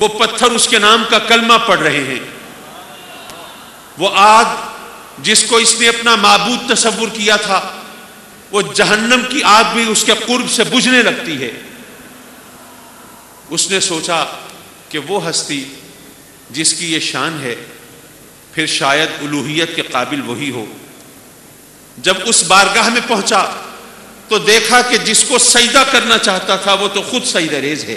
وہ پتھر اس کے نام کا کلمہ پڑھ رہے ہیں. وہ آگ جس کو اس نے اپنا معبود تصور کیا تھا، وہ جہنم کی آگ بھی اس کے قرب سے بجھنے لگتی ہے. اس نے سوچا کہ وہ ہستی جس کی یہ شان ہے، پھر شاید الوہیت کے قابل وہی ہو. جب اس بارگاہ میں پہنچا تو دیکھا کہ جس کو سجدہ کرنا چاہتا تھا وہ تو خود سجدہ ریز ہے،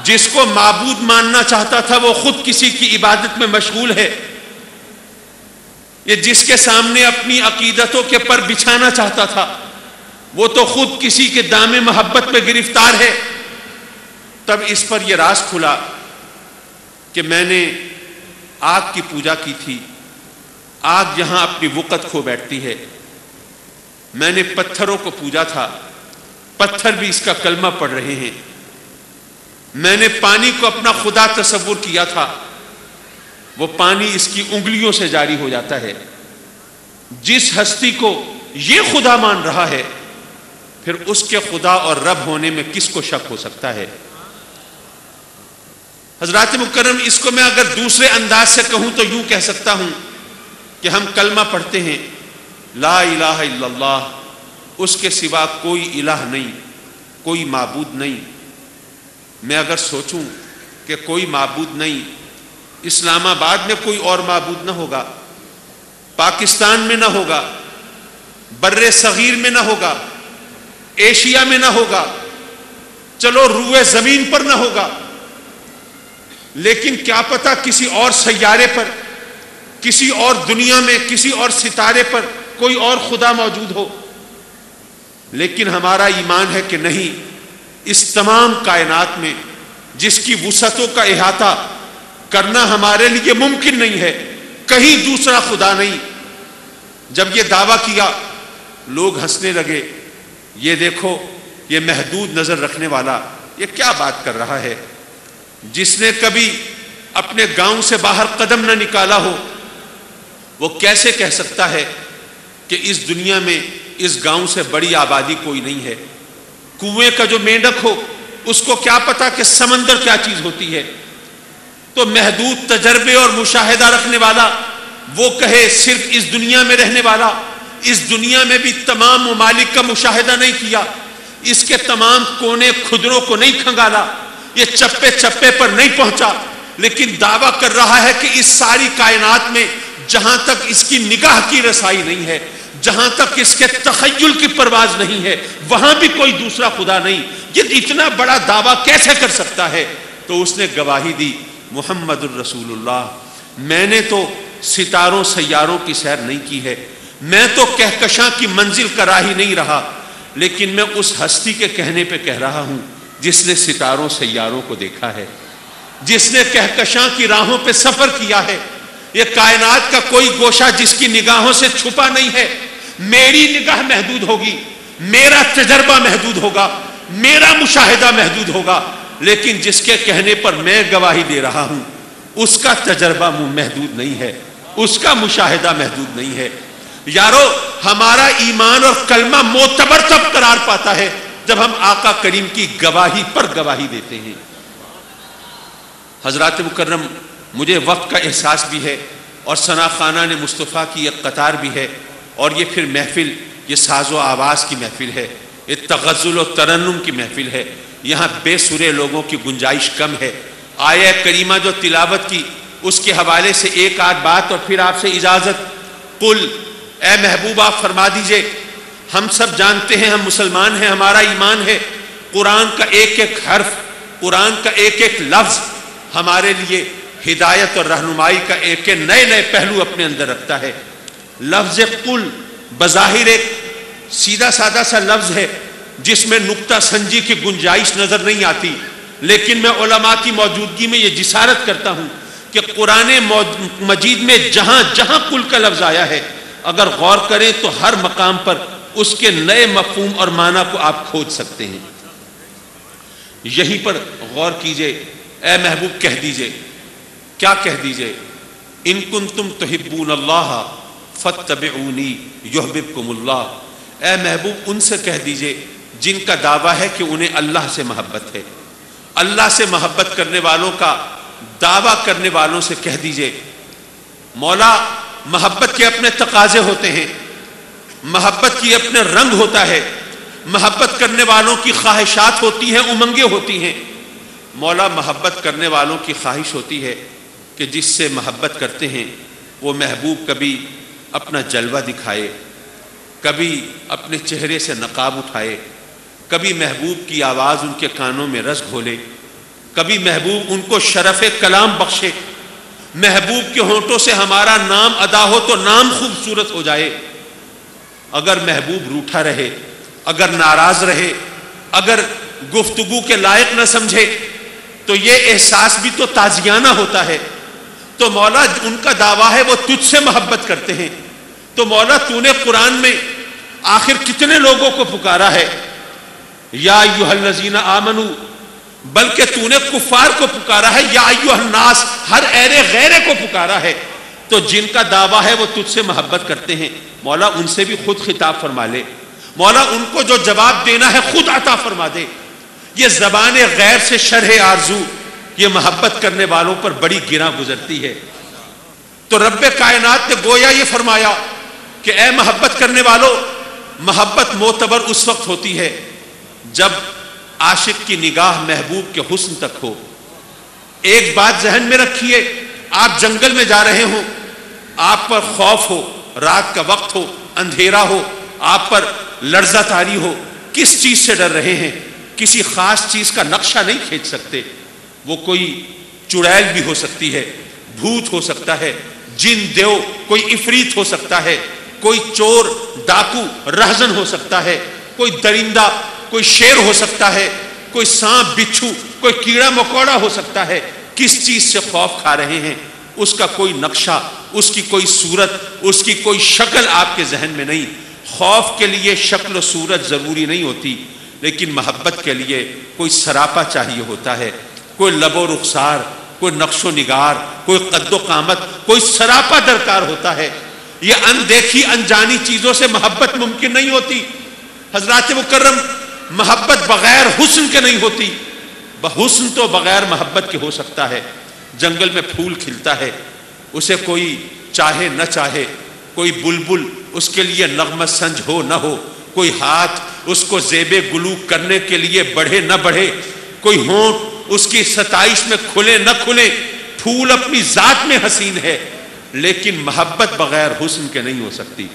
جس کو معبود ماننا چاہتا تھا وہ خود کسی کی عبادت میں مشغول ہے، یہ جس کے سامنے اپنی عقیدتوں کے پر بچھانا چاہتا تھا وہ تو خود کسی کے دام محبت میں گرفتار ہے. تب اس پر یہ راز کھلا کہ میں نے آگ کی پوجا کی تھی، آگ یہاں اپنی وقت کھو بیٹھتی ہے. میں نے پتھروں کو پوجا تھا، پتھر بھی اس کا کلمہ پڑھ رہے ہیں. میں نے پانی کو اپنا خدا تصور کیا تھا، وہ پانی اس کی انگلیوں سے جاری ہو جاتا ہے. جس ہستی کو یہ خدا مان رہا ہے، پھر اس کے خدا اور رب ہونے میں کس کو شک ہو سکتا ہے؟ حضرات مکرم، اس کو میں اگر دوسرے انداز سے کہوں تو یوں کہہ سکتا ہوں کہ ہم کلمہ پڑھتے ہیں لا الہ الا اللہ، اس کے سوا کوئی الہ نہیں، کوئی معبود نہیں. میں اگر سوچوں کہ کوئی معبود نہیں، اسلام آباد میں کوئی اور معبود نہ ہوگا، پاکستان میں نہ ہوگا، بر صغیر میں نہ ہوگا، ایشیا میں نہ ہوگا، چلو روئے زمین پر نہ ہوگا، لیکن کیا پتہ کسی اور سیارے پر، کسی اور دنیا میں، کسی اور ستارے پر کوئی اور خدا موجود ہو. لیکن ہمارا ایمان ہے کہ نہیں، اس تمام کائنات میں جس کی وسعتوں کا احاطہ کرنا ہمارے لیے ممکن نہیں ہے، کہیں دوسرا خدا نہیں. جب یہ دعویٰ کیا لوگ ہنسنے لگے، یہ دیکھو یہ محدود نظر رکھنے والا یہ کیا بات کر رہا ہے، جس نے کبھی اپنے گاؤں سے باہر قدم نہ نکالا ہو وہ کیسے کہہ سکتا ہے کہ اس دنیا میں اس گاؤں سے بڑی آبادی کوئی نہیں ہے. کنویں کا جو مینڈک ہو اس کو کیا پتا کہ سمندر کیا چیز ہوتی ہے. تو محدود تجربے اور مشاہدہ رکھنے والا وہ کہے صرف اس دنیا میں رہنے والا، اس دنیا میں بھی تمام ممالک کا مشاہدہ نہیں کیا، اس کے تمام کونے کھدروں کو نہیں کھنگالا، یہ چپے چپے پر نہیں پہنچا، لیکن دعویٰ کر رہا ہے کہ اس ساری کائنات میں جہاں تک اس کی نگاہ کی رسائی نہیں ہے، جہاں تک اس کے تخیل کی پرواز نہیں ہے، وہاں بھی کوئی دوسرا خدا نہیں. یہ اتنا بڑا دعویٰ کیسے کر سکتا ہے؟ تو اس نے گواہی دی محمد الرسول اللہ، میں نے تو ستاروں سیاروں کی سیر نہیں کی ہے، میں تو کہکشاں کی منزل کا راہی نہیں رہا، لیکن میں اس ہستی کے کہنے پہ کہہ رہا ہوں جس نے ستاروں سیاروں کو دیکھا ہے، جس نے کہکشاں کی راہوں پہ سفر کیا ہے. یہ کائنات کا کوئی گوشہ جس کی نگاہوں سے چھپا نہیں ہے. میری نگاہ محدود ہوگی، میرا تجربہ محدود ہوگا، میرا مشاہدہ محدود ہوگا، لیکن جس کے کہنے پر میں گواہی دے رہا ہوں اس کا تجربہ محدود نہیں ہے، اس کا مشاہدہ محدود نہیں ہے. یارو، ہمارا ایمان اور کلمہ معتبر تب قرار پاتا ہے جب ہم آقا کریم کی گواہی پر گواہی دیتے ہیں. حضرات مکرم، مجھے وقت کا احساس بھی ہے اور ثنا خانہ نے مصطفیٰ کی ایک قطار بھی ہے، اور یہ پھر محفل یہ ساز و آواز کی محفل ہے، یہ تغزل و ترنم کی محفل ہے. یہاں بے سرے لوگوں کی گنجائش کم ہے. آیہ کریمہ جو تلاوت کی اس کے حوالے سے ایک آدھ بات اور پھر آپ سے اجازت. قل، اے محبوب آپ فرما دیجئے، ہم سب جانتے ہیں، ہم مسلمان ہیں، ہمارا ایمان ہے، قرآن کا ایک ایک حرف، قرآن کا ایک ایک لفظ ہمارے لیے ہدایت اور رہنمائی کا ایک نئے نئے پہلو اپنے اندر رکھتا ہے. لفظ قل بظاہر ایک سیدھا سادہ سا لفظ ہے جس میں نقطہ سنجی کی گنجائش نظر نہیں آتی، لیکن میں علماء کی موجودگی میں یہ جسارت کرتا ہوں کہ قرآن مجید میں جہاں جہاں قل کا لفظ آیا ہے اگر غور کریں تو ہر مقام پر اس کے نئے مفہوم اور معنی کو آپ کھوج سکتے ہیں. یہیں پر غور کیجئے. اے محبوب کہہ دیجئے، کیا کہہ دیجئے؟ ان کنتم تحبون اللہ فاتبعونی یحببکم اللہ. اے محبوب ان سے کہہ دیجئے جن کا دعویٰ ہے کہ انہیں اللہ سے محبت ہے، اللہ سے محبت کرنے والوں کا دعویٰ کرنے والوں سے کہہ دیجئے، مولا محبت کے اپنے تقاضے ہوتے ہیں، محبت کی اپنے رنگ ہوتا ہے، محبت کرنے والوں کی خواہشات ہوتی ہیں، امنگیں ہوتی ہیں۔ مولا محبت کرنے والوں کی خواہش ہوتی ہے کہ جس سے محبت کرتے ہیں وہ محبوب کبھی اپنا جلوہ دکھائے، کبھی اپنے چہرے سے نقاب اٹھائے، کبھی محبوب کی آواز ان کے کانوں میں رس گھولے، کبھی محبوب ان کو شرف کلام بخشے، محبوب کے ہونٹوں سے ہمارا نام ادا ہو تو نام خوبصورت ہو جائے۔ اگر محبوب روٹھا رہے، اگر ناراض رہے، اگر گفتگو کے لائق نہ سمجھے تو یہ احساس بھی تو تازیانہ ہوتا ہے۔ تو مولا ان کا دعویٰ ہے وہ تجھ سے محبت کرتے ہیں، تو مولا تو نے قرآن میں آخر کتنے لوگوں کو پکارا ہے؟ یا ایھا الذین آمنو، بلکہ تو نے کفار کو پکارا ہے، یا ایھا الناس، ہر ایرے غیرے کو پکارا ہے۔ تو جن کا دعویٰ ہے وہ تجھ سے محبت کرتے ہیں، مولا ان سے بھی خود خطاب فرما لے، مولا ان کو جو جواب دینا ہے خود عطا فرما دے۔ یہ زبان غیر سے شرح آرزو یہ محبت کرنے والوں پر بڑی گراں گزرتی ہے۔ تو رب کائنات نے گویا یہ فرمایا کہ اے محبت کرنے والوں، محبت معتبر اس وقت ہوتی ہے جب عاشق کی نگاہ محبوب کے حسن تک ہو۔ ایک بات ذہن میں رکھیے، آپ جنگل میں جا رہے ہوں، آپ پر خوف ہو، رات کا وقت ہو، اندھیرا ہو، آپ پر لرزہ طاری ہو، کس چیز سے ڈر رہے ہیں؟ کسی خاص چیز کا نقشہ نہیں کھینچ سکتے، وہ کوئی چڑیل بھی ہو سکتی ہے، بھوت ہو سکتا ہے، جن دیو، کوئی عفریت ہو سکتا ہے، کوئی چور ڈاکو رہزن ہو سکتا ہے، کوئی درندہ، کوئی شیر ہو سکتا ہے، کوئی سانپ بچھو، کوئی کیڑا مکوڑا ہو سکتا ہے۔ کس چیز سے خوف کھا رہے ہیں اس کا کوئی نقشہ، اس کی کوئی صورت، اس کی کوئی شکل آپ کے ذہن میں نہیں۔ خوف کے لیے شکل و صورت ضروری نہیں ہوتی، لیکن محبت کے لیے کوئی سراپا چاہیے ہوتا ہے، کوئی لب و رخسار، کوئی نقش و نگار، کوئی قد و قامت، کوئی سراپا درکار ہوتا ہے۔ یہ اندیکھی انجانی چیزوں سے محبت ممکن نہیں ہوتی۔ حضرات مکرم، محبت بغیر حسن کے نہیں ہوتی، حسن تو بغیر محبت کے ہو سکتا ہے۔ جنگل میں پھول کھلتا ہے، اسے کوئی چاہے نہ چاہے، کوئی بلبل اس کے لیے نغمہ سنج ہو نہ ہو، کوئی ہاتھ اس کو زیب گلو کرنے کے لیے بڑھے نہ بڑھے، کوئی ہونٹ اس کی ستائش میں کھلے نہ کھلے، پھول اپنی ذات میں حسین ہے، لیکن محبت بغیر حسن کے نہیں ہو سکتی۔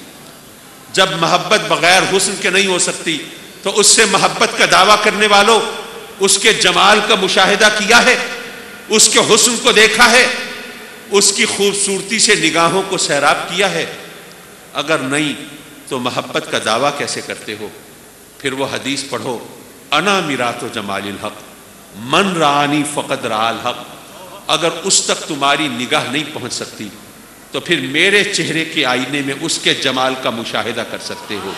جب محبت بغیر حسن کے نہیں ہو سکتی تو اس سے محبت کا دعویٰ کرنے والوں اس کے جمال کا مشاہدہ کیا ہے، اس کے حسن کو دیکھا ہے، اس کی خوبصورتی سے نگاہوں کو سیراب کیا ہے؟ اگر نہیں تو محبت کا دعویٰ کیسے کرتے ہو؟ پھر وہ حدیث پڑھو، انا میرات و جمال الحق من رانی فقد رأى الحق۔ اگر اس تک تمہاری نگاہ نہیں پہنچ سکتی تو پھر میرے چہرے کے آئینے میں اس کے جمال کا مشاہدہ کر سکتے ہو۔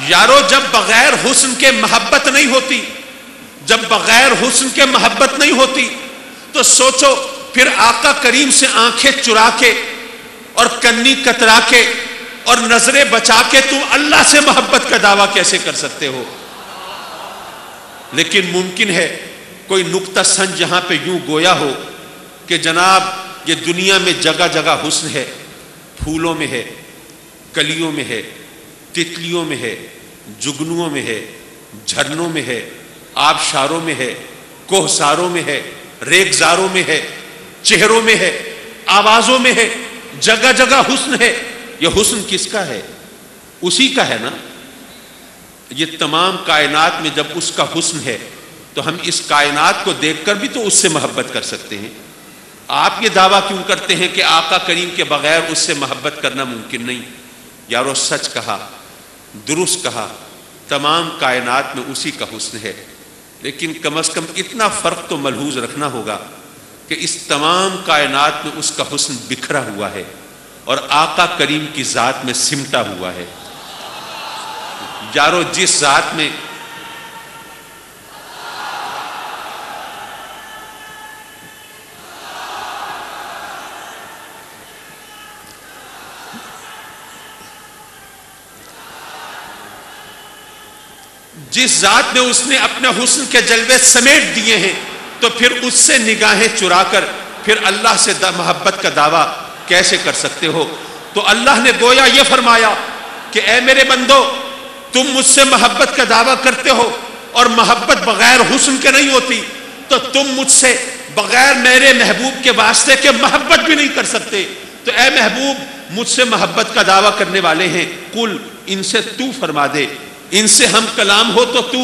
یارو، جب بغیر حسن کے محبت نہیں ہوتی، جب بغیر حسن کے محبت نہیں ہوتی تو سوچو پھر آقا کریم سے آنکھیں چرا کے اور کنی کترا کے اور نظریں بچا کے تم اللہ سے محبت کا دعویٰ کیسے کر سکتے ہو؟ لیکن ممکن ہے کوئی نقطہ سنج یہاں پہ یوں گویا ہو کہ جناب یہ دنیا میں جگہ جگہ حسن ہے، پھولوں میں ہے، کلیوں میں ہے، تتلیوں میں ہے، جگنوں میں ہے، جھرنوں میں ہے، آبشاروں میں ہے، کوہساروں میں ہے، ریگزاروں میں ہے، چہروں میں ہے، آوازوں میں ہے، جگہ جگہ حسن ہے۔ یہ حسن کس کا ہے؟ اسی کا ہے نا۔ یہ تمام کائنات میں جب اس کا حسن ہے تو ہم اس کائنات کو دیکھ کر بھی تو اس سے محبت کر سکتے ہیں۔ آپ یہ دعویٰ کیوں کرتے ہیں کہ آقا کریم کے بغیر اس سے محبت کرنا ممکن نہیں؟ یارو سچ کہا، درست کہا، تمام کائنات میں اسی کا حسن ہے، لیکن کم از کم اتنا فرق تو ملحوظ رکھنا ہوگا کہ اس تمام کائنات میں اس کا حسن بکھرا ہوا ہے اور آقا کریم کی ذات میں سمٹا ہوا ہے۔ یارو جس ذات میں جس ذات میں اس نے اپنے حسن کے جلوے سمیٹ دیے ہیں، تو پھر اس سے نگاہیں چرا کر پھر اللہ سے محبت کا دعویٰ کیسے کر سکتے ہو؟ تو اللہ نے گویا یہ فرمایا کہ اے میرے بندو، تم مجھ سے محبت کا دعویٰ کرتے ہو اور محبت بغیر حسن کے نہیں ہوتی، تو تم مجھ سے بغیر میرے محبوب کے واسطے کے محبت بھی نہیں کر سکتے۔ تو اے محبوب، مجھ سے محبت کا دعویٰ کرنے والے ہیں، قل، ان سے تو فرما دے، ان سے ہم کلام ہو تو تو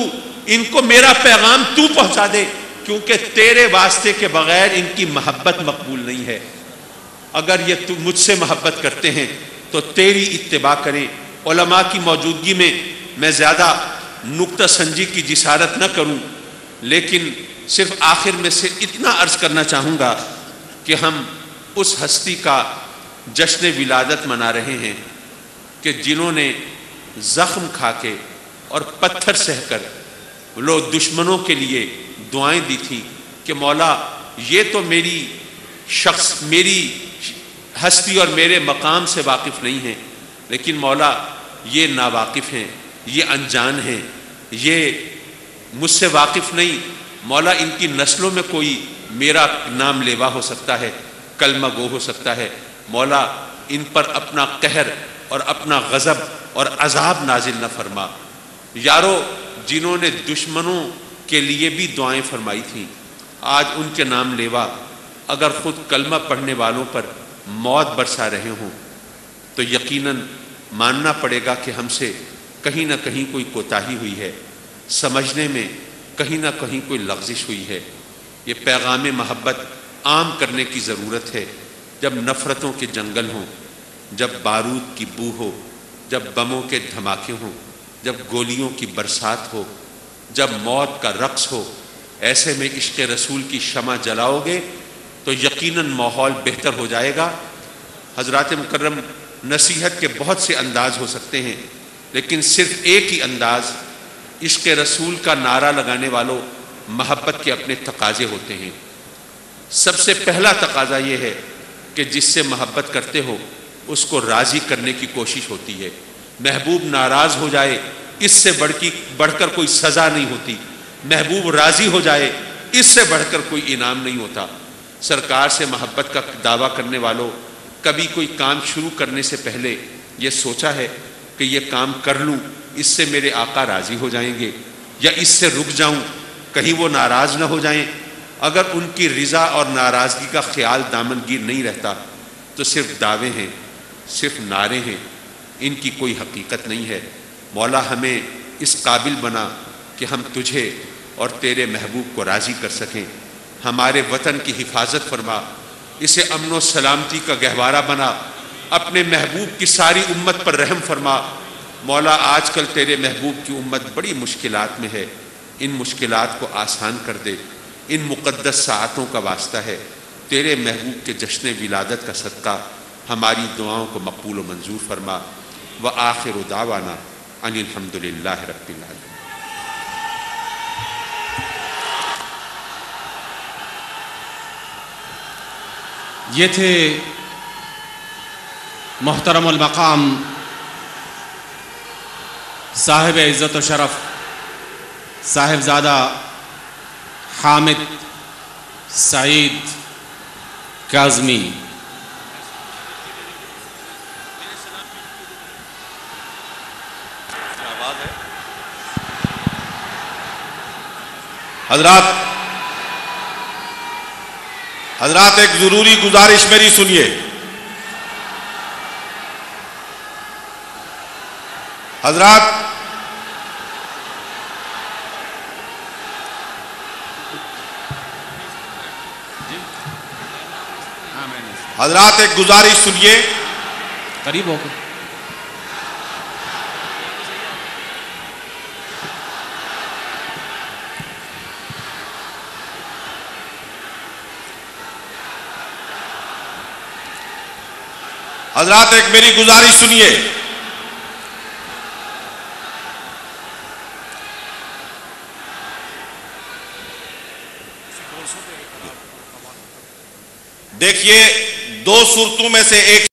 ان کو میرا پیغام تو پہنچا دے، کیونکہ تیرے واسطے کے بغیر ان کی محبت مقبول نہیں ہے۔ اگر یہ مجھ سے محبت کرتے ہیں تو تیری اتباع کریں۔ علماء کی موجودگی میں میں زیادہ نکتہ سنجی کی جسارت نہ کروں، لیکن صرف آخر میں سے اتنا عرض کرنا چاہوں گا کہ ہم اس ہستی کا جشن ولادت منا رہے ہیں کہ جنہوں نے زخم کھا کے اور پتھر سہ کر لوگ دشمنوں کے لیے دعائیں دی تھیں کہ مولا یہ تو میری ہستی اور میرے مقام سے واقف نہیں ہیں، لیکن مولا یہ ناواقف ہیں، یہ انجان ہیں، یہ مجھ سے واقف نہیں، مولا ان کی نسلوں میں کوئی میرا نام لیوا ہو سکتا ہے، کلمہ گو ہو سکتا ہے، مولا ان پر اپنا قہر اور اپنا غضب اور عذاب نازل نہ فرما۔ یارو، جنہوں نے دشمنوں کے لیے بھی دعائیں فرمائی تھیں، آج ان کے نام لیوا اگر خود کلمہ پڑھنے والوں پر موت برسا رہے ہوں تو یقیناً ماننا پڑے گا کہ ہم سے کہیں نہ کہیں کوئی کوتاہی ہوئی ہے، سمجھنے میں کہیں نہ کہیں کوئی لغزش ہوئی ہے۔ یہ پیغام محبت عام کرنے کی ضرورت ہے۔ جب نفرتوں کے جنگل ہوں، جب بارود کی بو ہو، جب بموں کے دھماکے ہوں، جب گولیوں کی برسات ہو، جب موت کا رقص ہو، ایسے میں عشق رسول کی شمع جلاؤ گے تو یقیناً ماحول بہتر ہو جائے گا۔ حضرات مکرم، نصیحت کے بہت سے انداز ہو سکتے ہیں، لیکن صرف ایک ہی انداز عشق رسول کا نعرہ لگانے والوں محبت کے اپنے تقاضے ہوتے ہیں۔ سب سے پہلا تقاضا یہ ہے کہ جس سے محبت کرتے ہو اس کو راضی کرنے کی کوشش ہوتی ہے۔ محبوب ناراض ہو جائے اس سے بڑھ کر کوئی سزا نہیں ہوتی، محبوب راضی ہو جائے اس سے بڑھ کر کوئی انعام نہیں ہوتا۔ سرکار سے محبت کا دعویٰ کرنے والوں، کبھی کوئی کام شروع کرنے سے پہلے یہ سوچا ہے کہ یہ کام کر لوں، اس سے میرے آقا راضی ہو جائیں گے، یا اس سے رک جاؤں کہیں وہ ناراض نہ ہو جائیں؟ اگر ان کی رضا اور ناراضگی کا خیال دامنگیر نہیں رہتا تو صرف دعوے ہیں، صرف نعرے ہیں، ان کی کوئی حقیقت نہیں ہے۔ مولا ہمیں اس قابل بنا کہ ہم تجھے اور تیرے محبوب کو راضی کر سکیں۔ ہمارے وطن کی حفاظت فرما، اسے امن و سلامتی کا گہوارہ بنا، اپنے محبوب کی ساری امت پر رحم فرما۔ مولا آج کل تیرے محبوب کی امت بڑی مشکلات میں ہے، ان مشکلات کو آسان کر دے۔ ان مقدس ساعتوں کا واسطہ ہے، تیرے محبوب کے جشن ولادت کا صدقہ ہماری دعاؤں کو مقبول و منظور فرما۔ وآخر دعوانا ان الحمد للہ رب العالمین۔ یہ تھے محترم المقام صاحب عزت و شرف صاحبزادہ حامد سعید کاظمی۔ حضرات ایک ضروری گزارش میری سنیے۔ حضرات ایک گزارش سنیے، قریب ہو کر حضرات ایک میری گزارش سنیے۔ دیکھیے، دو صورتوں میں سے ایک